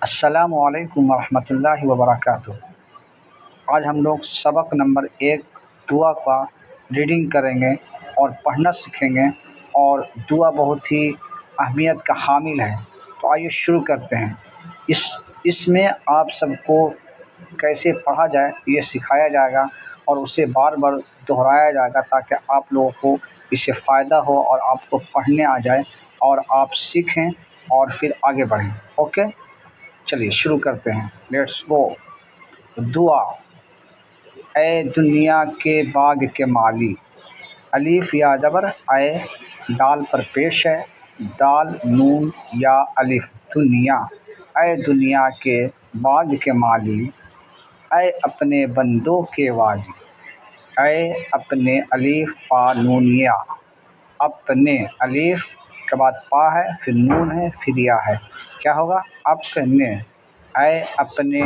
السلام علیکم ورحمۃ اللہ وبرکاتہ۔ آج ہم لوگ سبق نمبر 1 دعا کا ریڈنگ کریں گے اور پڑھنا سیکھیں گے، اور دعا بہت ہی اہمیت کا حامل ہے۔ تو آئیے شروع کرتے ہیں۔ اس میں آپ سب کو کیسے پڑھا جائے یہ سکھایا جائے گا، اور اسے بار بار دہرایا جائے گا تاکہ آپ لوگوں کو اس سے فائدہ ہو اور آپ کو پڑھنے آ جائے اور آپ سیکھیں اور پھر آگے بڑھیں۔ اوکے، چلیے شروع کرتے ہیں۔ Let's go. دعا۔ اے دنیا کے باغ کے مالی، الف یا زبر اے، دال پر پیش ہے، دال نون یا الف، دنیا۔ اے دنیا کے باغ کے مالی، اے اپنے بندوں کے والی، اے اپنے، الف پا نون یا، اپنے، الف کے بعد پا ہے، پھر نون ہے، پھر یا ہے، کیا ہوگا؟ اپنے۔ اے اپنے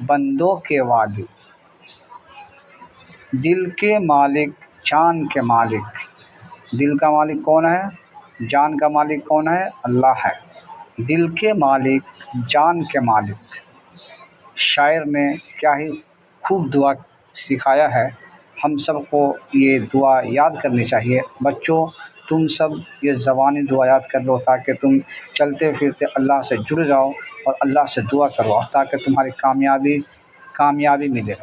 بندوں کے والی، دل کے مالک، جان کے مالک۔ دل کا مالک کون ہے؟ جان کا مالک کون ہے؟ اللہ ہے۔ دل کے مالک، جان کے مالک۔ شاعر نے کیا ہی خوب دعا سکھایا ہے، ہم سب کو یہ دعا یاد کرنی چاہیے۔ بچوں، تم سب یہ زبانی دعا یاد کر لو تاکہ تم چلتے پھرتے اللہ سے جڑ جاؤ اور اللہ سے دعا کرو تاکہ تمہاری کامیابی ملے۔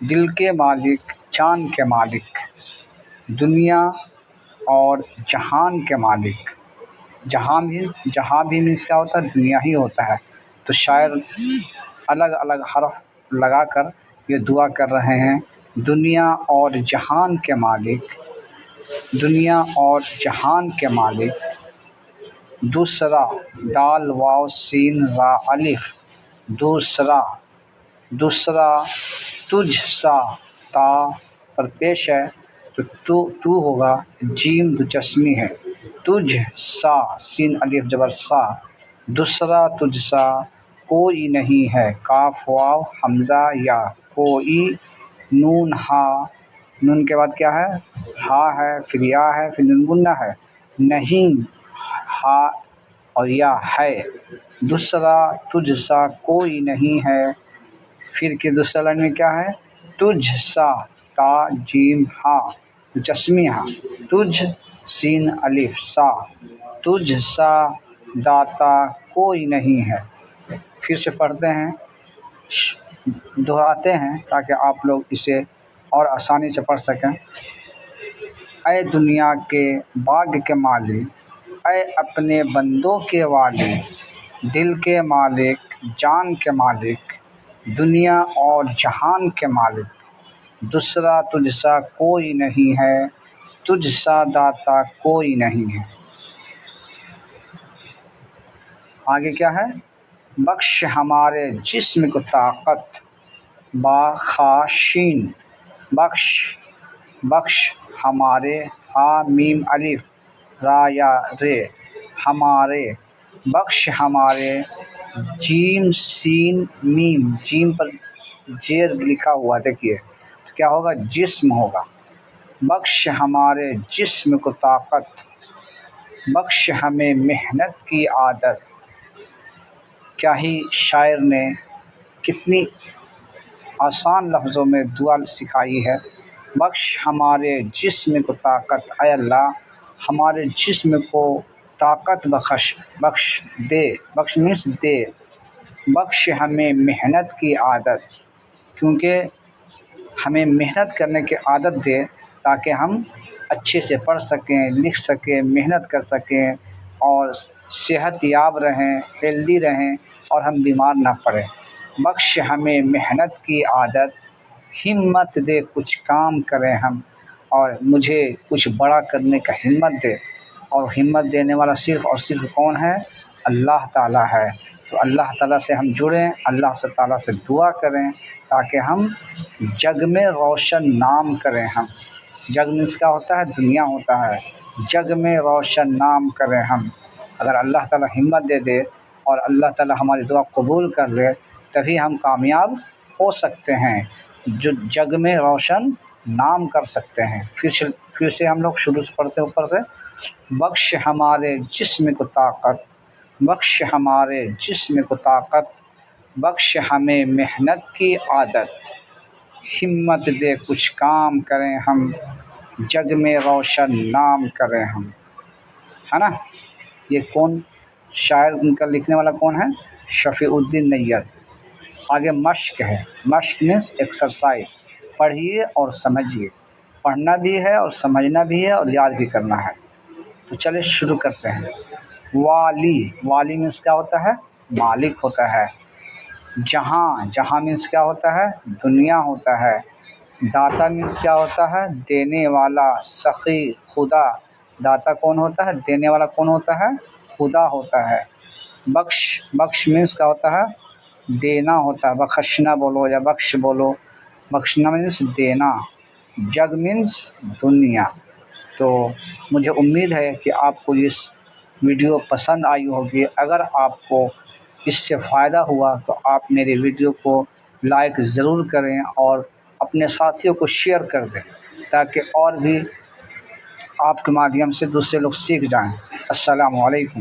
دل کے مالک، جان کے مالک، دنیا اور جہان کے مالک۔ جہاں بھی مینس کیا ہوتا ہے؟ دنیا ہی ہوتا ہے۔ تو شاعر الگ الگ حرف لگا کر یہ دعا کر رہے ہیں۔ دنیا اور جہان کے مالک، دنیا اور جہان کے مالک۔ دوسرا، دال واو سین را الف، دوسرا۔ تجھ سا، تا پر پیش ہے تو ہوگا، جیم دو چشمی ہے، تجھ سا، سین الف زبر سا، دوسرا تجھ سا کوئی نہیں ہے، کاف واو حمزہ یا، کوئی، نون ہا، نون کے بعد کیا ہے؟ ہا ہے، پھر یا ہے، پھر نون گنہ ہے، نہیں، ہا اور یا ہے۔ دوسرا تجھ سا کوئی نہیں ہے، پھر کے دوسرا لائن میں کیا ہے؟ تجھ سا، تا جیم ہا چشمی ہا، تجھ، سین الف سا، تجھ سا داتا کوئی نہیں ہے۔ پھر سے پڑھتے ہیں، دہراتے ہیں تاکہ آپ لوگ اسے اور آسانی سے پڑھ سکیں۔ اے دنیا کے باغ کے مالی، اے اپنے بندوں کے والی، دل کے مالک، جان کے مالک، دنیا اور جہان کے مالک۔ دوسرا تجھ سا کوئی نہیں ہے، تجھ سا داتا کوئی نہیں ہے۔ آگے کیا ہے؟ بخش ہمارے جسم کو طاقت، با خا شین، بخش ہمارے، ہا میم الف را یا رے، ہمارے، بخش ہمارے، جیم سین میم، جیم پر زیر لکھا ہوا دیکھیے تو کیا ہوگا؟ جسم ہوگا۔ بخش ہمارے جسم کو طاقت، بخش ہمیں محنت کی عادت۔ کیا ہی شاعر نے کتنی آسان لفظوں میں دعا سکھائی ہے۔ بخش ہمارے جسم کو طاقت، اے اللہ ہمارے جسم کو طاقت بخش دے، بخش مینس دے، بخش ہمیں محنت کی عادت، کیونکہ ہمیں محنت کرنے کی عادت دے تاکہ ہم اچھے سے پڑھ سکیں، لکھ سکیں، محنت کر سکیں اور صحت یاب رہیں، ہیلدی رہیں اور ہم بیمار نہ پڑیں۔ بخش ہمیں محنت کی عادت، ہمت دے کچھ کام کریں ہم، اور مجھے کچھ بڑا کرنے کا ہمت دے، اور ہمت دینے والا صرف اور صرف کون ہے؟ اللہ تعالیٰ ہے۔ تو اللہ تعالیٰ سے ہم جڑیں، اللہ تعالیٰ سے دعا کریں تاکہ ہم جگ میں روشن نام کریں۔ ہم جگ میں اس کا ہوتا ہے، دنیا ہوتا ہے، جگ میں روشن نام کریں ہم۔ اگر اللہ تعالیٰ ہمت دے دے اور اللہ تعالیٰ ہماری دعا قبول کر لے تبھی ہم کامیاب ہو سکتے ہیں، جو جگ میں روشن نام کر سکتے ہیں۔ پھر سے ہم لوگ شروع سے پڑھتے ہیں اوپر سے۔ بخش ہمارے جسم کو طاقت، بخش ہمارے جسم کو طاقت، بخش ہمیں محنت کی عادت، ہمت دے کچھ کام کریں ہم، جگ میں روشن نام کریں ہم، ہے نا۔ یہ کون شاعر، ان کا لکھنے والا کون ہے؟ شفیع الدین نیّر۔ آگے مشق ہے، مشق مینس ایکسرسائز، پڑھیے اور سمجھیے، پڑھنا بھی ہے اور سمجھنا بھی ہے اور یاد بھی کرنا ہے۔ تو چلے شروع کرتے ہیں۔ والی، والی مینس کیا ہوتا ہے؟ مالک ہوتا ہے۔ جہاں، جہاں مینس کیا ہوتا ہے؟ دنیا ہوتا ہے۔ داتا مینس کیا ہوتا ہے؟ دینے والا، سخی، خدا۔ داتا کون ہوتا ہے؟ دینے والا کون ہوتا ہے؟ خدا ہوتا ہے۔ بخش، بخش مینس کیا ہوتا ہے؟ دینا ہوتا ہے، بخشنا بولو یا بخش بولو، بخشنا مینس دینا۔ جگ مینس دنیا۔ تو مجھے امید ہے کہ آپ کو اس ویڈیو پسند آئی ہوگی۔ اگر آپ کو اس سے فائدہ ہوا تو آپ میرے ویڈیو کو لائک ضرور کریں اور اپنے ساتھیوں کو شیئر کر دیں، تاکہ اور بھی آپ کے مادھیم سے دوسرے لوگ سیکھ جائیں۔ السلام علیکم۔